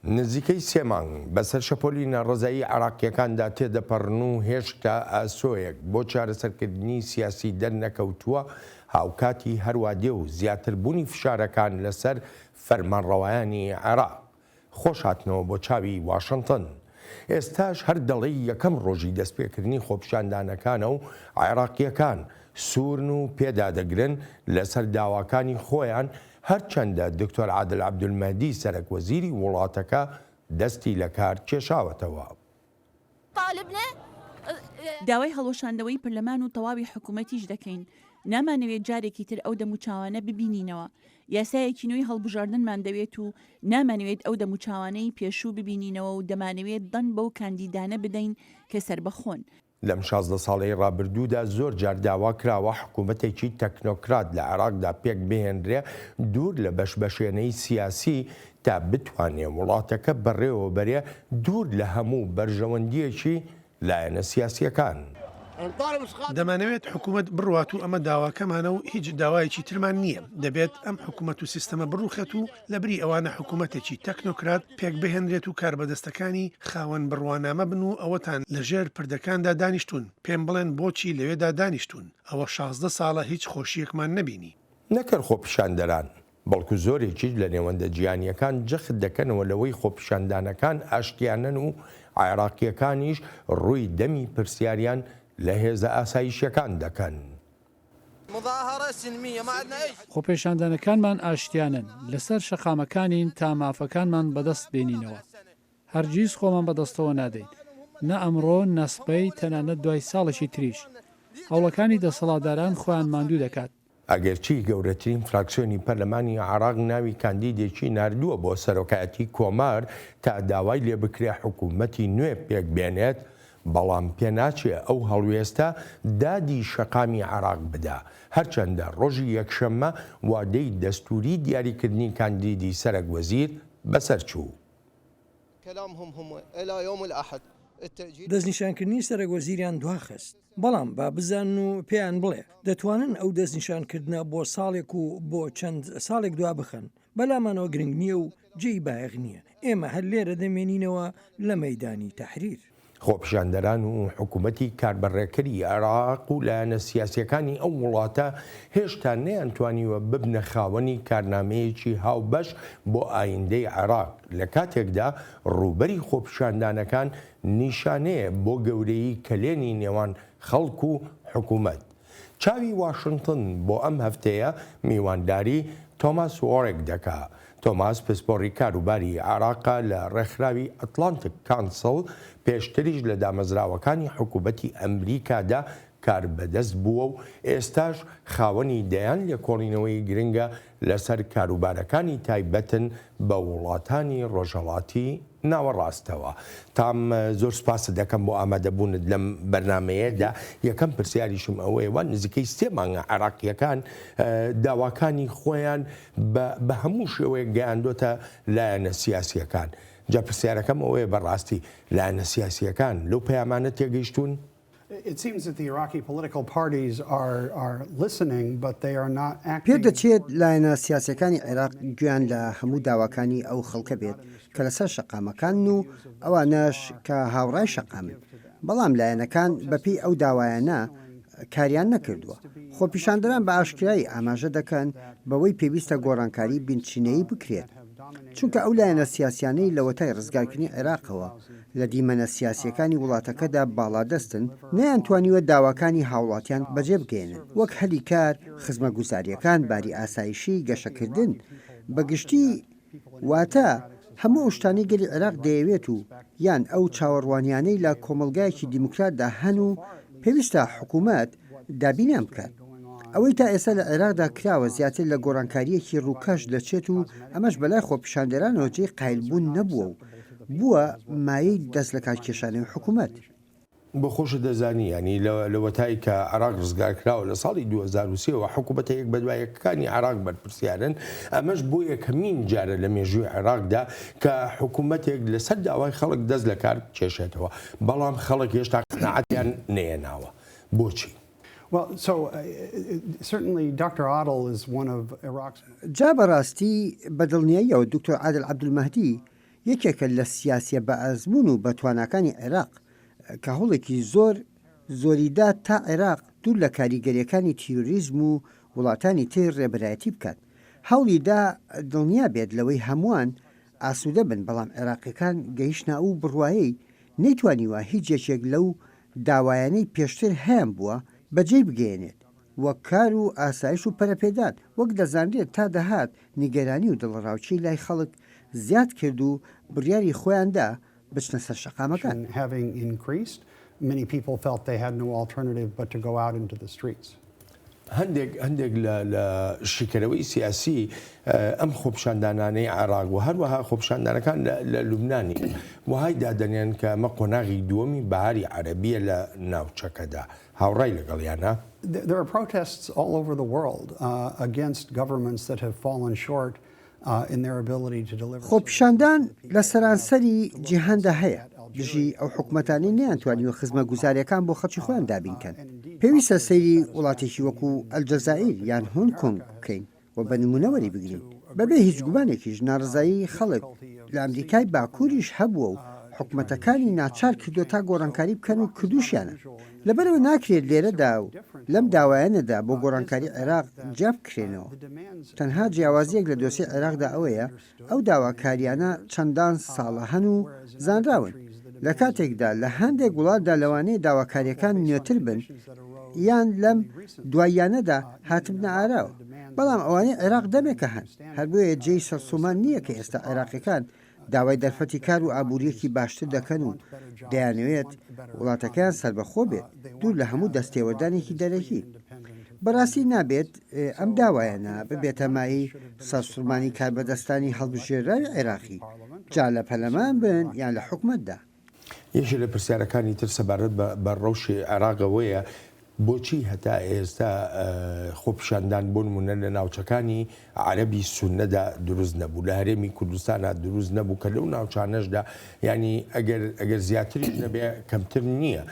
نزیکەی سێ مانگ بەسەر شەپۆلی ناڕزایی عێراقیەکاندا تێدەپەڕن و هێشتا ئاسۆیەک بۆ چارەسەرکردنی سیاسی دەرنەکەوتووە هاوکاتی هەروە دێ و زیاتربوونی فشارەکان لەسەر فەرمانڕەوایانی عێراق خۆشهاتنەوە بۆ چاوی واشنگتن. ئێستاش هەر دەڵێی یەکەم ڕۆژی دەستپێکردنی خۆپیشاندانەکانە و عێراقیەکان سوورن و پێدادەگرن لەسەر داواکانی خۆیان هەرچەندە دکتۆر عادل عەبدولمەهدی سەرۆکوەزیری وڵاتەکە دەستی لە کار کێشاوەتەوە. داوای هەڵۆشاندنەوەی پەرلەمان و تەواوی حکوومەتیش دەکەین. نامانەوێت جارێکی تر ئەو دەموچاوانە ببینینەوە. یاسایەکی نوێی هەڵبژاردنمان دەوێت و نامانەوێت ئەو دەموچاوانەی پێشوو ببینینەوە و دەمانەوێت دەن بەو کاندیدانە بدەین کە سەربەخۆن. لەم 16 ساڵەی ڕابردوودا زۆر جار داوا کراوە حکوومەتێکی تەکنۆکرات لە عێراقدا پێک بهێنرێ دوور لە بەشبەشێنەی سیاسی تا بتوانێت وڵاتەکە بەڕێوە بەرێ دوور لە هەموو بەرژەوەندیەکی لایەنە سیاسیەکان. دەمانەوێت حکوومەت بڕوات و ئەمە داواکەمانە و هیچ داوایەکی ترمان نییە. دەبێت ئەم حکوومەت و سیستەمە بڕوخێت و لەبری ئەوانە حکوومەتێکی تەکنۆکرات پێک بهێنرێت و کاربەدەستەکانی خاوەن بڕوانامە بن و ئەوەتان لەژێر پردەکاندا دانیشتون پێم بڵێن بۆچی لەوێدا دانیشتون ئەوە 16 ساڵە هیچ خۆشیەکمان نەبینی. نەکرد خۆپیشاندەران بەڵکو زۆرێکیش لە نێوەندە جیهانیەکان جەخت دەکەنەوە لەوەی خۆپیشاندانەکان ئاشتیانن و عێراقیەکانیش ڕووی دەمی پرسیاریان لە هێزە ئاسایشیەکان دەکەن. خۆپیشاندانەکانمان ئاشتیانن لەسەر شەقامەکانین تا مافەکانمان بەدەست بێنینەوە. هەرگیز خۆمان بەدەستەوە نادەین. نە ئەمڕۆ نەسبەی تەنانەت دوای ساڵێکی تریش. هەوڵەکانی دەسەڵاتداران خۆیان ماندوو دەکات. ئەگەرچی گەورەترین فراکسیۆنی پەرلەمانی عێراق ناوی کاندیدێکی ناردووە بۆ سەرۆکایەتی کۆمار تا داوای لێ بکرێ حکوومەتی نوێ پێک بێنێت، بەڵام پێناچێ ئەو هەڵوێستە دادی شەقامی عێراق بدا. هەرچەندە ڕۆژی یەکشەممە وادەی دەستوری دیاریکردنی کاندیدی سەرۆکوەزیر بەسەر چوو. دەستنیشانکردنی سەرۆکوەزیریان دواخست، بەڵام با بزان و پێیان بڵێ دەتوانن ئەو دەستنیشانکردنە بۆ ساڵێک و بۆ چەند ساڵێک دوا بخەن. بەلامانەوە گرنگ نییە و جێی بایەغ نییە. ئێمە هەر لێرە دەمێنینەوە لە مەیدانی تەحریر. خۆپیشاندەران و حکوومەتی کاربەڕێکەری عێراق و لایەنە سیاسیەکانی ئەو وڵاتە هێشتا نەیانتوانیوە ببنە خاوەنی کارنامەیەکی هاوبەش بۆ ئایندەی عێراق لە کاتێکدا ڕووبەری خۆپیشاندانەکان نیشانەیە بۆ گەورەی کەلێنی نێوان خەڵک و حکوومەت. چاوی واشنگتن بۆ ئەم هەفتەیە میوانداری تۆماس وۆرێک دەکا. تۆماس پسپۆڕی کاروباری عێراقا لە ڕێکخراوی ئەتلانتیک کانسڵ پێشتریش لە دامەزراوەکانی حکوومەتی ئەمریکادا کار بەدەست بووە و ئێستاش خاوەنی دەیان لێکۆڵینەوەی گرنگە لەسەر کاروبارەکانی تایبەتن بە وڵاتانی ڕۆژهەڵاتی ناوەڕاستەوە. تام زۆر سپاس دەکەم بۆ ئامادەبوونت لەم بەرنامەیەدا. یەکەم پرسیاریشم ئەوەیەوە نزیکەی سێ مانگە عێراقیەکان داواکانی خۆیان بە هەموو شێوەیە گەیاندۆتە لایەنە سیاسیەکان. جا پرسیارەکەم ئەوەیە بەڕاستی لایەنە سیاسیەکان لەو پەیامانە تێگەیشتون؟ پێ دەچێت لایەنە سیاسەکانی عێراق گویان لە هەموو داواکانی ئەو خەڵکە بێت کە لەسەر شەقامەکان و ئەوانەش کە هاوڕای شەقامن، بەڵام لایەنەکان بەپێی ئەو داوایانە کاریان نەکردووە. خۆپیشاندەران بە ئاشکرایی ئاماژە دەکەن بەوەی پێویستە گۆڕانکاری بنچینەیی بکرێت، چونکە ئەو لایەنە سیاسیانەی لەوەتای ڕزگارکردنی عێراقەوە لە دیمەنە سیاسیەکانی وڵاتەکەدا باڵادەستن نەیانتوانیوە داواکانی هاوڵاتیان بەجێ بگەێنن، وەک هەلی کار، خزمەتگوزاریەکان، باری ئاسایشی، گەشەکردن. بەگشتی واتە هەموو ئەو شتانەی گەلی عێراق دەیەوێت و یان ئەو چاوەڕوانیانەی لە کۆمەلگایەکی دیموکراتدا هەن و پێویستە حکوومەت دابینیان بکات. ئەوەی تا ئێستا لە عێراقدا کراوە زیاتر لە گۆڕانکاریەکی ڕووکەش دەچێت و ئەمەش بەلای خۆپیشاندەرانەوە جێی قایلبوون نەبووە و بووە مایەی دەست لە کارکێشانەی حکوومەت. بۆ خۆش دەزانی ینی لەوەتایی کە عێراق ڕزگار کراوە لە ساڵی 2023ەوە حکوومەتە یەک بەدوایەکانی عێراق بەرپرسیارن. ئەمەش بۆ یەکەمین جارە لە مێژووی عێراقدا کە حکوومەتێک لەسەر داوای خەڵک دەست لە کار کێشێتەوە، بەڵام خەڵک هێشتا قەناعەتیان نێناوە. بۆچی؟ جا بەڕاستی بەدڵنیاییەوە دکتۆر عادل عەبدولمەهدی یەکێکە لە سیاسە بە ئەزمون و بە تواناکانی عێراق کە هەوڵێکی زۆریدا تا عێراق دوور لە کاریگەریەکانی تیرۆریزم و وڵاتانی تر ڕێبەرایەتی بکات. هەوڵیدا دڵنیا بێت لەوەی هەمووان ئاسوودە بن، بەڵام عێراقیەکان گەیشتنا و بڕواایی نەیتوانیوە هیچ یەکێک لەو داوایانەی پێشتر هەیەم بووە بەجێ بگەێنێت، وەک کار و ئاسایش و پەرەپێدان. وەک دەزانرێت تا دەهات نیگەرانی و دڵڕاوچی لای خەڵک زیاد کرد و بڕیاری خۆیاندا بچنە سەر شەقامەکان. هەندێک لە شیکەرەوەی سیاسی ئەم خۆپشاندانانەی عێراق و هەروەها خۆپشاندانەکان لە لوبنانی وهای دادەنێن کە ئەمە قۆناغی دووەمی بەهاری عەرەبیە لە ناوچەکەدا. هاوڕای لەگەڵیانە؟ There are protests all over the world against governments that have fallen short in their ability to deliver. خۆپیشاندان لە سەرانسەری جیهاندا هەیە، دژی ئەو حکومەتانی نەیانتوانیوە خزمە گوزاریەکان بۆ خەڵکی خۆیان دابینکەن. پێویستە سەیری وڵاتێکی وەکو ئەلجەزائیر یان هۆنگ کۆنگ بکەین و بە نمونەوەری بگرین. بەبێ هیچ گومانێکیش ناڕزایی خەڵک لە ئەمریکای باکووریش هەبووە و حکومەتەکانی ناچار کردو تا گۆڕانکاری بکەن و کردوشیانە. لەبەرەوە ناکرێت لێرەدا و لەم داوایانەدا بۆ گۆڕانکاری عێراق جیا بکرێنەوە. تەنها جیاوازیەک لە دۆسی عێراقدا ئەوەیە ئەو داواکاریانە چەندان ساڵە هەن و زانراون. لە کاتێکدا لە هەندێک وڵاتدا لەوانەیە داواکاریەکان نوێتر بن یان لەم دواییانەدا هاتبنە ئاراوە، بەڵام ئەوانەی عێراق دەمێکە هەن. هەر بۆیە جێی سەرسومان نییە کە ئێستا عێراقیەکان داوای دەرفەتی کار و ئابوووریەکی باشتر دەکەن و دەیانەوێت وڵاتەکەیان سەربەخۆ بێت دوور لە هەموو دەستێوەدانێکی دەرەکی. بەڕاستی نابێت ئەم داوایانە ببێتەمایی سەرسوورمانی کاربەدەستانی هەڵبژێراوی عێراقی جا لە پەلەمان بن یان لە حکومەتدا. یەکێک لە پرسیارەکانی تر سەبارەت بە ڕەوشی عێراقەوەیە بۆچی هەتا ئێستا خۆپیشاندان بۆ نمونە لە ناوچەکانی عەرەبی سوننەدا دروست نەبوو، لە هەرێمی کوردستانە دروست نەبوو کە لەو ناوچانەشدا ینی ئەگەر زیاتری نەبێ کەمتر نییە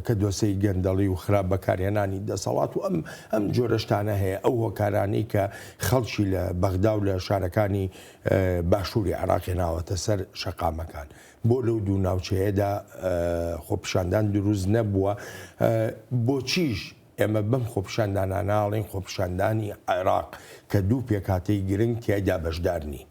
کە دۆسەی گەندەڵی و خراپ بەکارهێنانی دەسەڵات و ئەم جۆرەشتانە هەیە. ئەو هۆکارانەی کە خەڵکی لە بەغدا و لە شارەکانی باشووری عێراق هێناوەتە سەر شەقامەکان بۆ لەو دوو ناوچەیەدا خۆپیشاندان دروست نەبووە. بۆچیش ئێمە بەم خۆپیشانداناناڵین خۆپیشاندانی عێراق کە دوو پێکاتەی گرنگ تیایدا بەشدار نین؟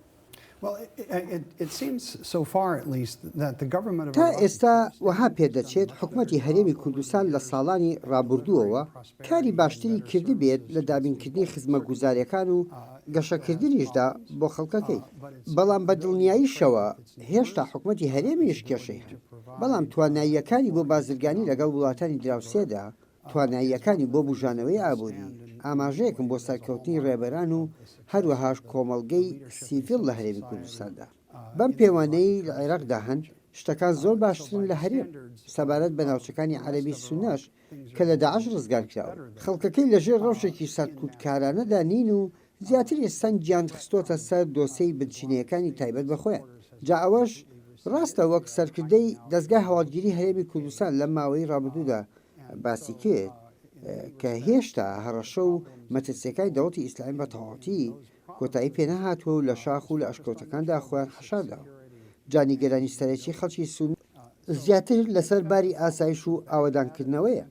تا ئێستا وەها پێدەچێت حکوومەتی هەرێمی کوردستان لە ساڵانی ڕابردووەوە کاری باشتری کردی بێت لە دابینکردنی خزمە گوزاریەکان و گەشەکردنیشدا بۆ خەڵکەکەی، بەڵام بە دڵنیاییشەوە هێشتا حکوومەتی هەرێمیش کێشەی هەن. بەڵام تواناییەکانی بۆ بازرگانی لەگەڵ وڵاتانی دراوسێدا، تواناییەکانی بۆ بژانەوەی ئابووری ئاماژەیەکم بۆ سەرکەوتنی ڕێبەران و هەروەهاش کۆمەڵگەی سیڤیل لە هەرێمی کوردستاندا. بەم پەیوانەی لە عێراقدا هەن شتەکان زۆر باشترن لە هەرێم سەبارەت بە ناوچەکانی عەرەبی سوننەش کە لە داعش ڕزگار کراوە. خەڵکەکەی لەژێر ڕەوشێکی سەرکوتکارانەدا نین و زیاتر سەنگیان خستۆتە سەر دۆسەی بنچینەکانی تایبەت بەخۆیان. جا ئەوەش ڕاستە وەک سەرکردەی دەستگای هەواڵگیری هەرێمی کوردستان لە ماوەی ڕابردوودا باسی کرد کە هێشتا هەڕەشە و مەترسیەکانی دەوڵەتی ئیسلامی بە تەواوەتی کۆتایی پێنەهاتووە و لە شاخ و لە ئەشکەوتەکاندا خۆیان حەشارداوە. جانیگەرانی سەرەکی خەڵکی سون زیاتر لەسەر باری ئاسایش و ئاوەدانکردنەوەیە.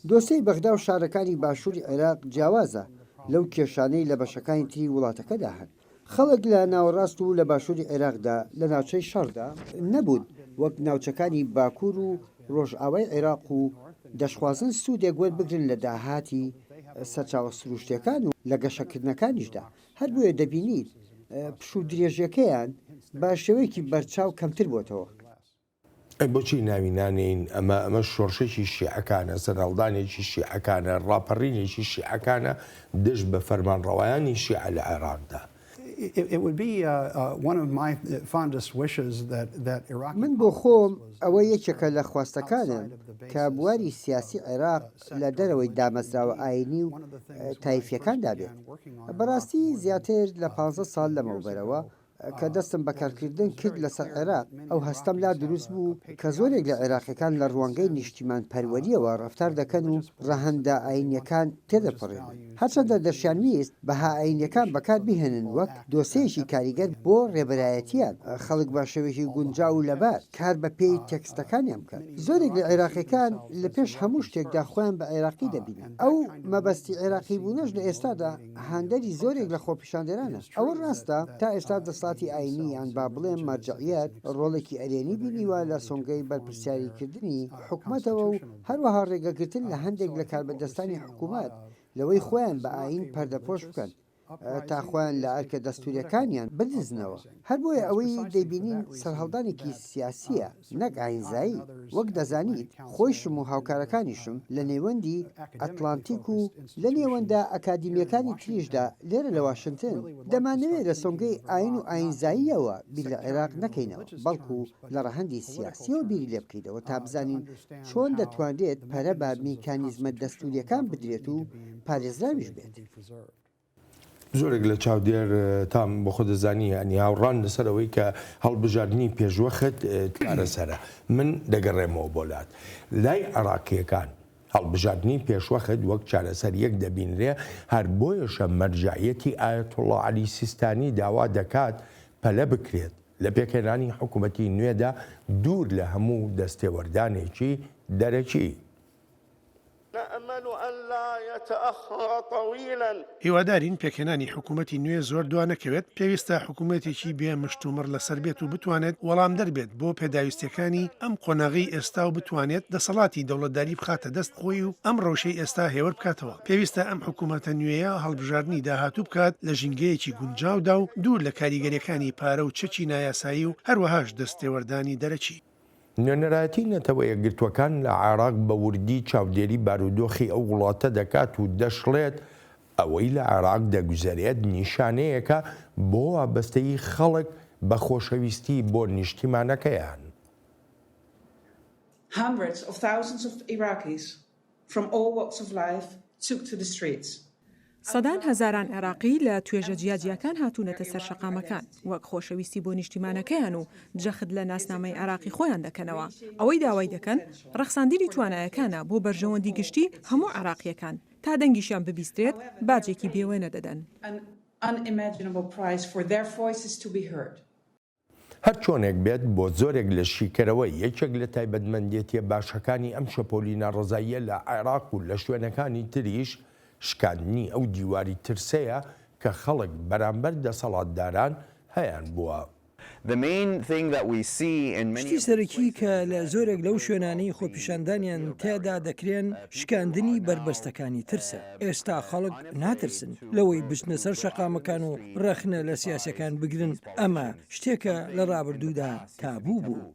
دۆسەی بەغدا و شارەکانی باشووری عێراق جیاوازە لەو کێشانەی لە بەشەکانی تری وڵاتەکەدا هەن. خەڵک لە ناوەڕاست و لە باشووری عێراقدا لە ناوچەی شەڕدا نەبوون وەک ناوچەکانی باکوور و ڕۆژئاوای عێراق و دەشخوازن سوودێک وەربگرن لە داهاتی سەرچاوە سروشتیەکان و لە گەشەکردنەکانیشدا. هەر بۆیە دەبینیت پشوو درێژیەکەیان با شێوەیەکی بەرچاو کەمتر بۆتەوە. بۆچی ناوینانین ئەمە شۆڕشێکی شیعەکانە، سەرهەڵدانێکی شیعەکانە، ڕاپەڕینێکی شیعەکانە دژ بە فەرمانڕەوایانی شیعە لە عێراقدا. من بۆ خۆم ئەوە یەکێکە لە خواستەکانم کە بواری سیاسی عێراق لە دەرەوەی دامەزراوە ئاینی و تایفیەکان دابێت. بەڕاستی زیاتر لە 15 ساڵ لەمەوبەرەوە کە دەستم بەکارکردن کرد لەسەر عێراق ئەو هەستەم لا دروست بوو کە زۆرێک لە عێراقیەکان لە ڕوانگەی نیشتیمان پەروەریەوە ڕەفتار دەکەن و ڕەهەندە ئاینیەکان تێدەپەڕێن هەرچەندە دەشیانویست بەها ئاینیەکان بەکار بهێنن وەک دۆسەیەکی کاریگەر بۆ ڕێبەرایەتیان خەڵک بە شێوەیەکی گونجاو و لەبار کار بە پێی تێکستەکانیان بکات زۆرێک لە عێراقیەکان لە پێش هەموو شتێکدا خۆیان بە عێراقی دەبینن ئەو مەبەستی عێراقی بوونەش لە ئێستادا هاندەری زۆرێک لە خۆپیشاندەرانە ئەوە ڕاستە تا ئێستا دەسڵاتی ئاینی یان با بڵێن مەرجعیەت ڕۆڵێکی ئەرێنی بینیوە لە سۆنگەی بەرپرسیاریکردنی حکوومەتەوە و هەروەها ڕێگەگرتن لە هەندێک لە کاربەدەستانی حکوومەت لەوەی خۆیان بە ئاین پەردەپۆش بکەن تا خۆیان لە ئەرکە دەستوریەکانیان بدزنەوە هەر بۆیە ئەوەی دەیبینین سەرهەڵدانێکی سیاسیە نەک ئاینزایی وەک دەزانیت خۆیشم و هاوکارەکانیشم لە نێوەندی ئەتلانتیک و لە نێوەندا ئەکادیمیەکانی تریشدا لێرە لە واشنگتن دەمانەوێت لە سۆنگەی ئاین و ئاینزاییەوە بیر لە عێراق نەکەینەوە بەڵکو لە ڕەهەندی سیاسیەوە بیری لێ بکەیتەوە تا بزانین چۆن دەتوانرێت پەرە بە میکانیزمە دەستوریەکان بدرێت و پارێزراویش بێت. زۆرێک لە چاودێر تام بۆ خۆ دەزانی ئەنی هاوڕان لەسەرەوەی کە هەڵبژاردننی پێشوەخت چارەسەرە من دەگەڕێمەوە بۆلات لای عێراقیەکان هەڵبژاردننی پێشوەخت وەک چارەسەر یەک دەبینرێ هەر بۆیەشە مەرجعیەتی ئایەتوڵڵا عەلی سیستانی داوا دەکات پەلە بکرێت لە پێکهێنانی حکوومەتی نوێدا دوور لە هەموو دەستێوەردانێکی دەرەکی. هیوادارین پێکهێنانی حکوومەتی نوێ زۆر دوانەکەوێت پێویستە حکوومەتێکی بێ مشتومڕ لەسەر بێت و بتوانێت وەڵام دەربێت بۆ پێداویستەکانی ئەم قۆناغی ئێستا و بتوانێت دەسەڵاتی دەوڵەتداری بخاتە دەست خۆی و ئەم ڕەوشەی ئێستا هێور بکاتەوە پێویستە ئەم حکوومەتە نوێیە هەڵبژاردننی داهاتوو بکات لە ژینگەیەکی گونجاودا و دوور لە کاریگەریەکانی پارە و چەکی نایاسایی و هەروەهاش دەستێوەردانی دەرەچی. نوێنەرایەتی نەتەوە یەکگرتوەکان لە عێراق بە وردی چاودێری بارودۆخی ئەو وڵاتە دەکات و دەشڵێت ئەوەی لە عێراق دەگوزارێت نیشانەیەکە بۆ وابەستەی خەڵک بە خۆشەویستی بۆ نیشتیمانەکەیان. Hundreds of thousands of Iraqis from all walks of life took to the streets. سەدان هەزاران عێراقی لە توێژە جیاجیەکان هاتوونەتە سەر شەقامەکان وەک خۆشەویستی بۆ نیشتیمانەکەیان و جەخت لە ناسنامەی عێراقی خۆیان دەکەنەوە ئەوەی داوای دەکەن ڕەخساندنی توانایەکانە بۆ بەرژەوەندی گشتی هەموو عێراقیەکان تا دەنگیشیان ببیسترێت باجێکی بێوێنە دەدەن. هەر چۆنێک بێت بۆ زۆرێک لە شیکەرەوەی یەکێک لە تایبەتمەندێتیە باشەکانی ئەم شەپۆلی ناڕزاییە لە عێراق و لە شوێنەکانی تریش شکاندنی ئەو دیواری ترسەیە کە خەڵک بەرامبەر دەسەڵاتداران هەیان بووە. شتی سەرەکی کە لە زۆرێک لەو شوێنانەی خۆپیشاندانیان تێدا دەکرێن شکاندنی بربەستەکانی ترسە ئێستا خەڵک ناترسن لەوەی بچنە سەر شەقامەکان و ڕەخنە لە سیاسەکان بگرن ئەمە شتێکە لە ڕابردوودا تابوو بوو.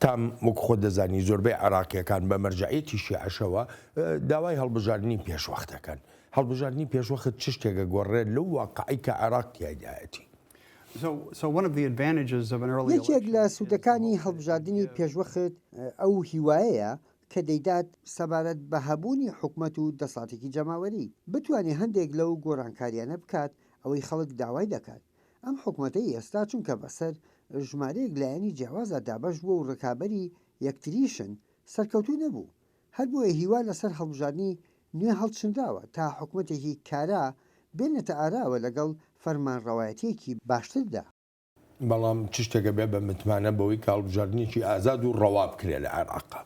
تام وەک خۆ دەزانی زۆربەی عێراقیەکان بە مەرجعیەتی شیعەشەوە داوای هەڵبژاردننی پێشوەخت دەکەن. هەڵبژاردننی پێشوەخت چ شتێکە گۆڕێت لەو واقعی کە عێراق تیایدایەتی. یەکێک لە سوودەکانی هەڵبژاردننی پێشوەخت ئەو هیوایەیە کە دەیدات سەبارەت بە هەبوونی حکوومەت و دەسڵاتێکی جەماوەری بتوانێت هەندێک لەو گۆڕانکاریانە بکات ئەوەی خەڵک داوای دەکات. ئەم حکوومەتەی ئێستا چونکە بەسەر ژمارەیەک لایەنی جیاوازە دابەش بووە و ڕکابەری یەکتریشن سەرکەوتوو نەبوو هەر بۆیە هیوا لەسەر هەڵبژاردننی نوێ هەڵچندراوە تا حکوومەتێکی کارا بێنێتە ئاراوە لەگەڵ فەرمانڕەوایەتێکی باشتردا. بەڵام چ شتێکە بێ بە متمانە بەوەی کە هەڵبژاردنێکی ئازاد و ڕەوا بکرێت لە عێراقا.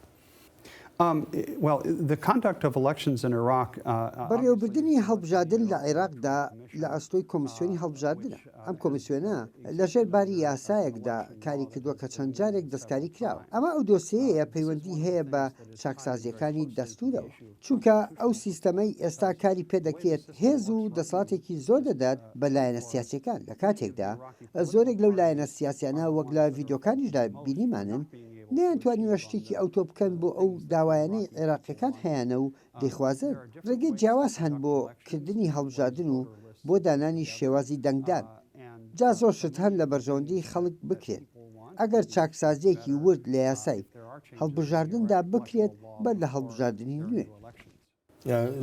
بەڕێوەبردننی هەڵبژاردن لە عێراقدا لە ئەستۆی کۆمیسیۆنی هەڵبژاردنە ئەم کۆمیسیۆنە لەژێر باری یاسایەکدا کاری کردووە کە چەند جارێک دەستکاری کراوە ئەمە ئەو دۆسەیە پەیوەندی هەیە بە چاکسازیەکانی دەستورەوە چونکە ئەو سیستەمەی ئێستا کاری پێدەکرێت هێز و دەسڵاتێکی زۆر دەدات بە لایەنە سیاسیەکان لە کاتێکدا زۆرێک لەو لایەنە سیاسیانە وەک لە ڤیدۆکانیشدا بینیمانن نەیانتوانیوە شتێکی ئەوتۆ بکەن بۆ ئەو داوایانەی عێراقیەکان هەیەە و دەیخوازن ڕێگەی جیاواز هەن بۆ کردنی هەڵبژاردن و بۆ دانانی شێوازی دەنگدان جا زۆر شت هەن لە بەرژەوەندی خەڵک بکرێت ئەگەر چاکسازیەکی ورد لە یاسای هەڵبژاردندا بکرێت بەر لە هەڵبژاردننی نوێ.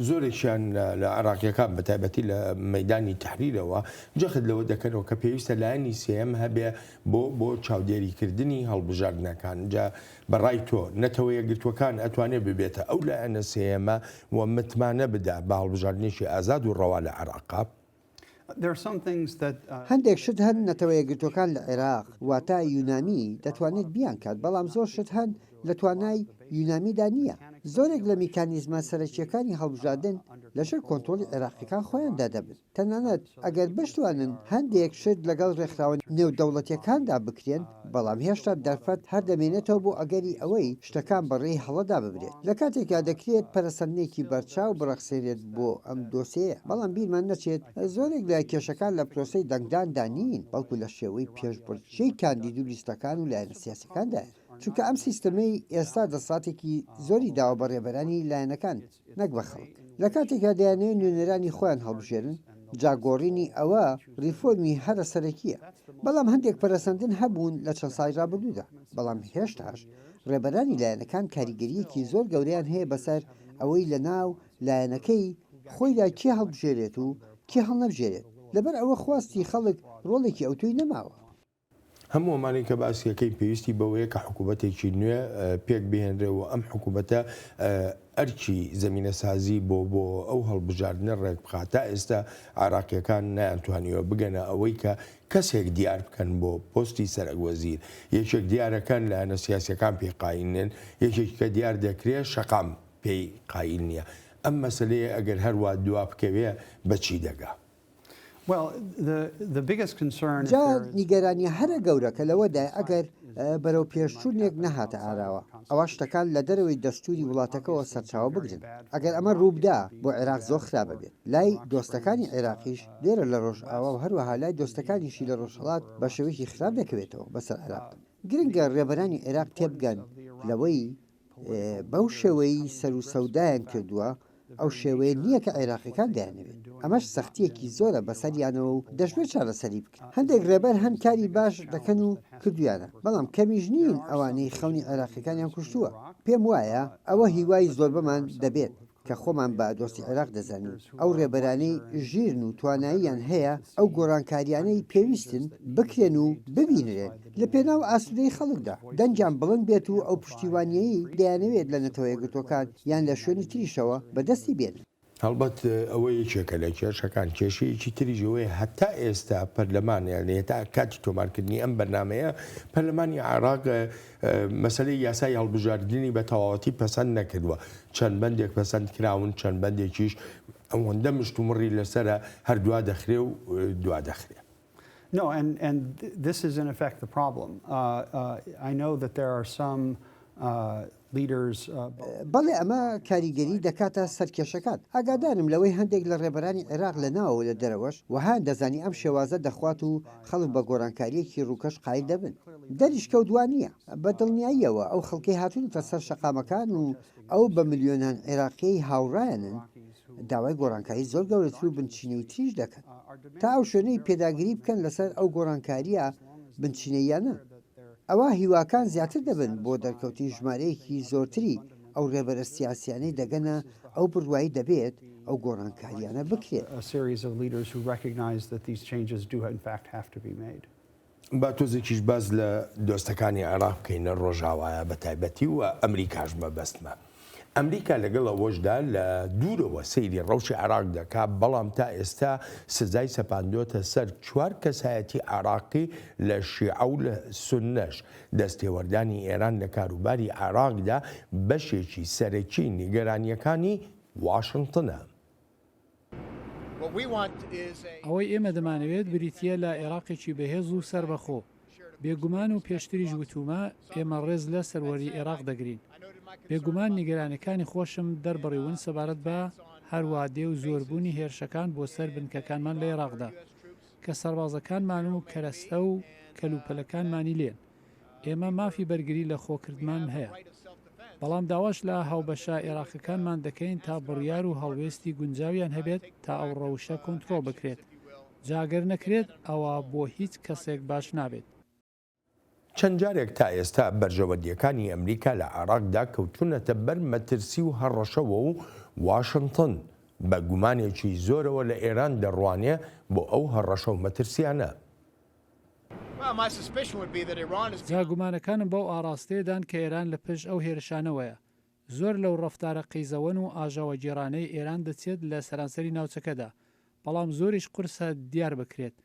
زۆرێکیان لە عراقیەکان بە تایبەتی لە مەدانی تحریرەوە جەخت لەوە دەکەنەوە کە پێویستە لایەنی سێم هەبێ بۆ چاودێریکردنی هەڵبژاردنەکان جا بەڕای تۆ نەتەوە یەکگرتوەکان ئەتوانێت ببێتە ئەو لایەنە سێمە و متمانە بدا بە هەڵبژاردنێکی ئازاد و ڕەوا لە عراقا. هەندێک شت هەن نەتەوە یەکگرتوەکان لە عێراق واتە یونامی دەتوانێت بیان کات بەڵام زۆر شت هەن لە توانای یونامیدا نییە. زۆرێک لە میکانیزمە سەرەکیەکانی هەڵبژاردن لەژێر کۆنتڕۆلی عێراقیەکان خۆیاندا دەبن. تەنانەت ئەگەر بشتوانن هەندێک شت لەگەڵ ڕێکخراوە نێودەوڵەتیەکاندا بکرێن بەڵام هێشتا دەرفەت هەر دەمێنێتەوە بۆ ئەگەری ئەوەی شتەکان بەڕێی هەڵەدا ببرێت. لە کاتێکا دەکرێت پەرەسەندێکی بەرچاو بڕەخسێنێت بۆ ئەم دۆسەیە بەڵام بیرمان نەچێت زۆرێک لە کێشەکان لە پرۆسەی دەنگداندا نین بەڵکو لە شێوەی پێشبڕکێی کاندید و لیستەکان و لایەنە سیاسەکاندایە. چونکە ئەم سیستەمەی ئێستا دەساتێکی زۆری داوە بە ڕێبەرانی لایەنەکان نەک بە خەڵک. لە کاتێکا دەیانەوێت نوێنەرانی خۆیان هەڵبژێرن جاگۆڕینی ئەوە ریفۆرمی هەرە سەرەکیە. بەڵام هەندێک پەرەسەندن هەبوون لە چەند ساڵی ڕابردوودا بەڵام هێشتاش ڕێبەرانی لایەنەکان کاریگەریەکی زۆر گەورەیان هەیە بەسەر ئەوەی لە ناو لایەنەکەی خۆیدا کێ هەڵبژێرێت و کێ هەڵنەبژێرێت لەبەر ئەوە خواستی خەڵک ڕۆڵێکی ئەوتۆی نەماوە. هەموو ئەمانەی کە باسیەکەی پێویستی بەوەیە کە حکوومەتێکی نوێ پێک بهێنرێەوە ئەم حکوومەتە ئەرکی زمینە سازی بۆ ئەو هەڵبژاردنە ڕێک بخاتە ئێستا عراقیەکان نەیانتوانیوە بگەنە ئەوەی کە کەسێک دیار بکەن بۆ پۆستی سەرۆکوەزیر. یەکێک دیارەکان لایەنە سیاسیەکان پێی قایلن یەکێک کە دیار دەکرێت شەقام پێی قایل نییە. ئەم مەسلەیە ئەگەر هەروە دوا بکەوێ بەچی دەگا؟ جا نیگەرانی هەرە گەورەکە لەوەدا ئەگەر بەرەو پێشچوونێک نەهاتە ئاراوە ئەوە شتەکان لە دەرەوەی دەستوری وڵاتەکەەوە سەرچاوە بگرن. ئەگەر ئەمە ڕووبدا بۆ عێراق زۆر خراپە بێت. لای دۆستەکانی عێراقیش لێرە لە ڕۆژئاوا و هەروەها لای دۆستەکانیشی لە ڕۆژهەڵات بە شێوەیەکی خراپ دەکەوێتەوە بەسەر عێراق. گرنگە ڕێبەرانی عێراق تێبگەن لەوەی بەو شێوەی سەر و سەودایان کردووە ئەو شێوەیە نییە کە عێراقیەکان دایانەوێت. ئەمەش سەختیەکی زۆرە بەسەریانەوە و دەشبێت چارەسەری بکەن. هەندێک ڕێبەر هەن کاری باش دەکەن و کردویانە بەڵام کەمیش نین ئەوانەی خەونی عێراقیەکانیان کوشتووە. پێم وایە ئەوە هیوای زۆر بەمان دەبێت کە خۆمان بە دۆستی عێراق دەزانین ئەو ڕێبەرانەی ژیرن و تواناییان هەیە ئەو گۆڕانکاریانەی پێویستن بکرێن و ببینرێن لە پێناو ئاسوودەی خەڵکدا دەنجیان بڵند بێت و ئەو پشتیوانیایی دەیانەوێت لە نەتەوە یەکگرتوەکان یان لە شوێنی تریشەوە بەدەستی بێنن. هەڵبەت ئەوە یەکێکە لە کێشەکان کێشەیەکی تریژەوەی هەتا ئێستا پەرلەمانیان تا کاتی تۆمارکردنی ئەم بەرنمەیە پەرلەمانی عێراق مەسلەی یاسای هەڵبژاردننی بە تەواوەتی پەسەند نەکردووە. چەند بەندێک پەسەند کراون چەند بەندێکیش ئەوەندە مشتومڕی لەسرە هەردووا دەخرێ و دوا دەخرێ. No, and this is in effect the problem. I know that there are some بەڵێ ئەمە کاریگەری دەکاتە سەرکێشەکان. ئاگادارم لەوەی هەندێک لە ڕێبەرانی عێراق لە ناوە لە دەرەوەش وهان دەزانی ئەم شێوازە دەخوات و خەڵک بە گۆڕانکاریەکی ڕووکەش قایل دەبن. دەریش کەوتوان نییە بە دڵنیاییەوە ئەو خەڵکی هاتوونتە سەر شەقامەکان و ئەو بە ملیۆنان عێراقیی هاوڕایەنن داوای گۆڕانکاری زۆر گەورەتر و بنچینەی تریش دەکەن تا ئەو شوێنەی پێداگیری بکەن لەسەر ئەو گۆڕانکاریە بنچینەیانە. ئەوە هیواکان زیاتر دەبن بۆ دەرکەوتی ژمارەیەکی زۆرتری ئەو ڕێبەرە سیاسیانەی دەگەنە ئەو بڕوایی دەبێت ئەو گۆڕانکاریانە بکرێت. با تۆزێکیش باز لە دۆستەکانی عێراق بکەینە ڕۆژاوایە بە تایبەتی و ئەمریکاش مەبەستمە. ئەمریکا لەگەڵ ئەوەشدا لە دوورەوە سەیری ڕەوشی عێراق دەکات بەڵام تا ئێستا سزای سەپاندۆتە سەر 4 کەسایەتی عێراقی لە شیعە و لە سوننەش. دەستێوەردانی ئێران لە کاروباری عێراقدا بەشێکی سەرەکی نیگەرانیەکانی واشنگتنە. ئەوەی ئێمە دەمانەوێت بریتە لە عێراقێکی بەهێز و سربەخۆ بێگومان و پێشتریش وتومە ئێمە ڕێز لە سەروەری عێراق دەگرین. بێگومان نیگەرانەکانی خۆشم دەربڕیون سەبارەت بە هەروادێ و زۆربوونی هێرشەکان بۆ سەر بنکەکانمان لە عێراقدا کە سەربازەکانمان و کەرەستە و کەلوپەلەکانمانی لێن. ئێمە مافی بەرگری لە خۆکردمان هەیە بەڵام داواش لە هاوبەشە عێراقیەکانمان دەکەین تا بڕیار و هەڵوێستی گونجاویان هەبێت تا ئەو ڕەوشە کۆنتڕۆڵ بکرێت. جاگەر نەکرێت ئەوە بۆ هیچ کەسێک باش نابێت. چەند جارێک تا ئێستا بەرژەوەندیەکانی ئەمریکا لە عێراقدا کەوتونەتە بەر مەترسی و هەڕەشەوە و واشنطن بە گومانێکی زۆرەوە لە ئێران دەڕوانێ بۆ ئەو هەڕەشە و مەترسیانە. جا گومانەکانم بەو ئاراستەیەدان کە ئێران لە پشت ئەو هێرشانەوەیە. زۆر لەو ڕەفتارە قەیزەوەن و ئاژاوە جێرانەی ئێران دەچێت لە سەرانسەری ناوچەکەدا، بەڵام زۆریش قورسە دیار بکرێت.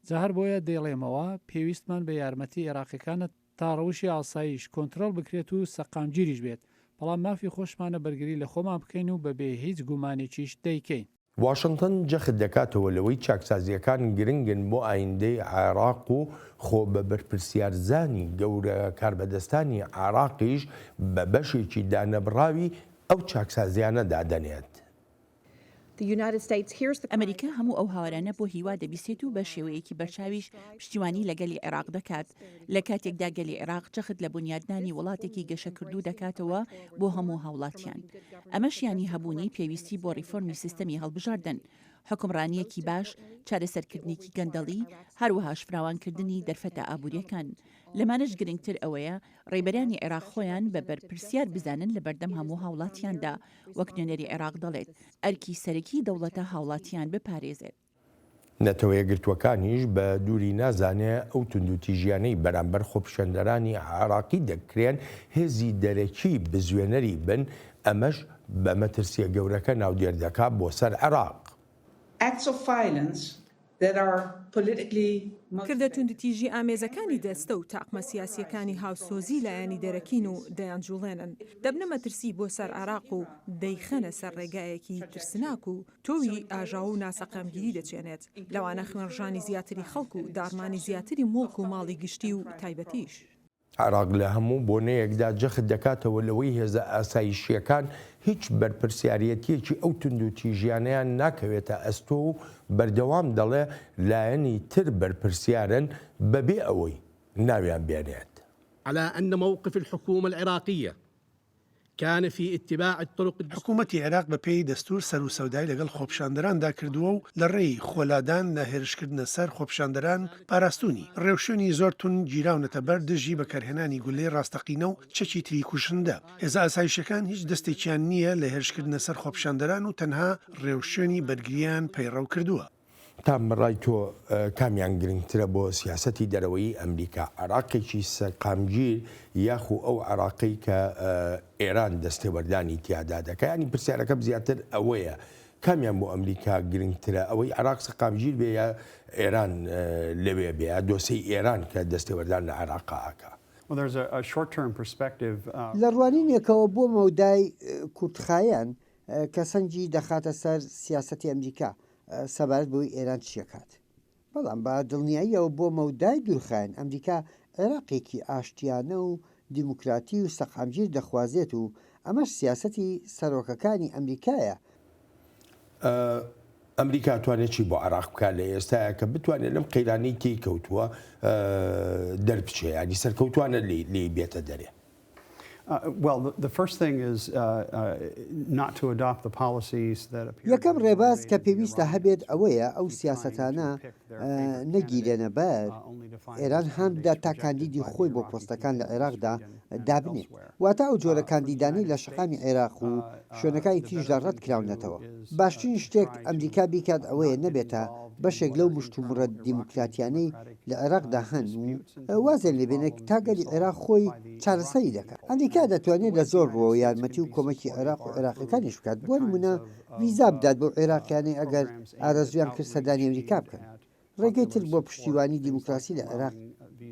جا هەر بۆیە دەیڵێمەوە پێویستمان بە یارمەتی عێراقیەکانە تا ڕەوشی ئاسایش کۆنتترۆل بکرێت و سەقامگیریش بێت، بەڵام مافی خۆشمانە بەرگری لە خۆمان بکەین و بەبێ هیچ گومانێکیش دەیکەین. واشنطن جەخت دەکاتەوە لەوەی چاکسازیەکان گرنگن بۆ ئایندەی عێراق و خۆ بە بەرپرسیارزانی گەورە کاربەدەستانی عێراقیش بە بەشێکی دانەبڕاوی ئەو چاکسازیانە دادەنێت. ئەمریکا هەموو ئەو هاوارانە بۆ هیوا دەبیستێت و بە شێوەیەکی بەرچاویش پشتیوانی لەگەلی عێراق دەکات. لە کاتێکدا گەلی عێراق جەخت لە بنیادنانی وڵاتێکی گەشەکردوو دەکاتەوە بۆ هەموو هاوڵاتیان. ئەمەشیانی هەبوونی پێویستی بۆ ڕیفۆرمی سیستەمی هەڵبژاردن، حکمڕانیەکی باش، چارەسەرکردنێکی گەندەڵی، هەروەهاش فراوانکردنی دەرفەتە ئابوووریەکان. لەمانش گرنگتر ئەوەیە ڕێبەرانی عێراق خۆیان بە بەرپرسیار بزانن لە بەردەم هەموو هاوڵاتیاندا، وەک نوێنەری عێراق دەڵێت، ئەرکی سەرەکی دەوڵەتە هاوڵاتیان بپارێزێت. نەتەوەیە گرتوەکانیش بە دووری نازانێ ئەو توندوتیژیانەی بەرامبەر خۆپیشەندەرانی عێراقی دەکرێن هێزی دەرەکی بزوێنەری بن، ئەمەش بە مەترسیە گەورەکە ناودێر دەکات بۆ سەر عێراق. کردە توندتیژی ئامێزەکانی دەستە و تاقمە سیاسیەکانی هاوسۆزی لایەنی دەرەکین و دەیانجوڵێنن، دەبنە مەترسی بۆ سەر عێراق و دەیخەنە سەر ڕێگایەکی ترسناک و تۆوی ئاژاو و ناسەقامگیری دەچێنێت، لەوانە خوێنڕژانی زیاتری خەڵک و دارمانی زیاتری مڵک و ماڵی گشتی و تایبەتیش. عێراق لە هەموو بۆنەیەکدا جەخت دەکاتەوە لەوەی هێزە ئاسایشیەکان هیچ بەرپرسیارەتیەکی ئەو توندوتیژیانەیان ناکەوێتە ئەستۆ و بەردەوام دەڵێ لایەنی تر بەرپرسیارن بەبێ ئەوەی ناویان بێنێت. على أن موقف الحكومة العراقية كان في اتباع الطرق. حکوومەتی عێراق بە پێی دەستور سەر و سەودای لەگەڵ خۆپیشاندەراندا کردووە و لە ڕێی خۆلادان لە هێرشکردنە سەر خۆپیشاندەران پاراستونی ڕێوشێنی زۆر تون گیراونەتە بەر دژی بەکارهێنانی گولەی ڕاستەقینە و چەکی تری کوشندە. هێزە ئاسایشەکان هیچ دەستێکیان نییە لە هێرشکردنە سەر خۆپیشاندەران و تەنها ڕێوشێنی بەرگریان پەیڕەو کردووە. تا بەڕای تۆ کامیان گرنگترە بۆ سیاسەتی دەرەوەی ئەمریکا، عێراقێکی سەرقامگیر یاخو ئەو عێراقی کە ئێران دەستێوەردانی تیادا دەکات؟ ینی پرسیارەکەم زیاتر ئەوەیە، کامیان بۆ ئەمریکا گرنگترە، ئەوەی عێراق سەرقامگیر بێ یا ئێران لەوێ بێ، یا دۆسەی ئێران کە دەستێوەردان لە عێراقاکە؟ لە ڕوانینێکەوە بۆ مەودای کورتخایەن کە سەنجی دەخاتە سەر سیاسەتی ئەمریکا سەبارەت بۆی ئێران چیەکات، بەڵام بە دڵنیاییەوە بۆ مەودای دوورخایەن ئەمریکا عێراقێکی ئاشتیانە و دیموکراتی و سەقامگیر دەخوازێت و ئەمەش سیاسەتی سەرۆکەکانی ئەمریکایە. ئەمریکا توانێتی بۆ عێراق بکات لە ئێستاە کە بتوانێت لەم قەیرانەی تێی کەوتووە دەربچێ، ینی سەرکەوتوانە لێ بێتە دەرێ. یەکەم ڕێباز کە پێویستە هەبێت ئەوەیە ئەو سیاسەتانە نەگیرێنە بەر ئێران هەمدا تا کاندیدی خۆی بۆ پۆستەکان لە عێراقدا دابنێت، واتە ئەو جۆرە کاندیدانی لە شەقامی عێراق و شوێنەکانی تریشدا ڕەت کراونەتەوە. باشترین شتێک ئەمریکا بیکات ئەوەیە نەبێتە بەشێک لەو مشتومڕە دیموکراتیانەی لە عێراقدا هەن و وازێن لێبێنێک تاگەلی عێراق خۆی چارەسەری دەکات. ئەمریکا دەتوانێت لە زۆر ڕۆ یارمەتی و کۆمەکی عێراق و عێراقیەکانیش بکات، بۆ نمونە ویزا بدات بۆ عێراقیانەی ئەگەر ئارەزویان کرد سەردانی ئەمریکا بکەن، ڕێگەی تر بۆ پشتیوانی دیموکراسی لە عێراق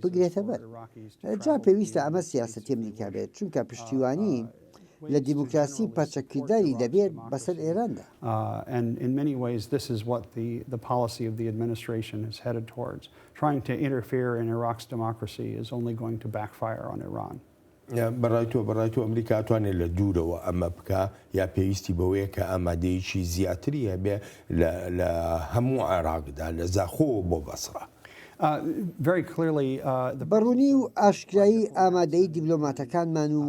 بگرێتە بەر. جا پێویستە ئەمە سیاسەتی ئەمریکا بێت، چونکە پشتیوانی لە دیموکراسی پەرچەکرداری دەبێت بەسەر ئێراندا. And in many ways this is what the policy of the administration is headed towards. Trying to interfere in Iraq's democracy is only going to backfire on Iran. بەڕای تۆ ئەمریکا توانێت لە دوورەوە ئەمە بکە یا پێویستی بەوەیە کە ئامادەیەکی زیاتری هەبێ لە هەموو عێراقدا لە زاخۆ بۆ بەسڕە؟ بەڕوونی و ئاشکرایی ئامادەی دیبلۆماتەکانمان و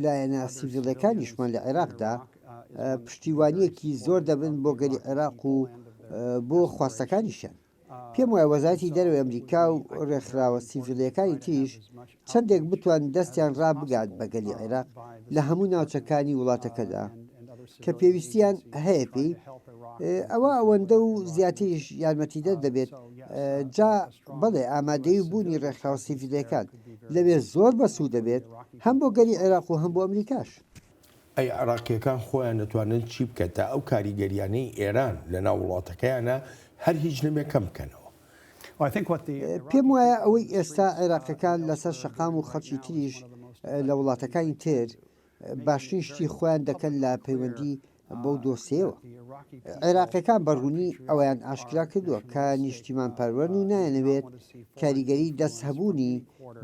لایەنە سیڤیلەکانیشمان لە عێراقدا پشتیوانیەکی زۆر دەبن بۆ گەلی عێراق و بۆ خواستەکانیشیان. پێم وایە وەزارەتی دەرەوەی ئەمریکا و ڕێکخراوە سیڤیلەکانی تریش چەندێک بتوان دەستیان ڕابگات بە گەلی عێراق لە هەموو ناوچەکانی وڵاتەکەدا کە پێویستیان هەیە پێی ئەوە ئەوەندە و زیاتریش یارمەتیدە دەبێت جا بڵێ ئامادەی بوونی ڕێکخراوە سیڤیلەکان لەوێ زۆر بەسوود دەبێت هەم بۆ گەری عێراق و هەم بۆ ئەمریکاش. ئەی عراقیەکان خۆیان دەتوانن چی بکەتە ئەو کاریگەریانەی ئێران لە ناو وڵاتەکەیانە هەر هیچ نەبێ کەم بکەنەوە. پێم وایە ئەوەی ئێستا عێراقەکان لەسەر شەقام و خەڵکی تریش لە وڵاتەکانی تر باشترین شتی خۆیان دەکەن لە پەیوەندی بەو دۆسیەوە. عێراقیەکان بەڕوونی ئەویان ئاشکرا کردووە کە نیشتیمان پەروەرن و نایەنەوێت کاریگەری دەست هەبوونی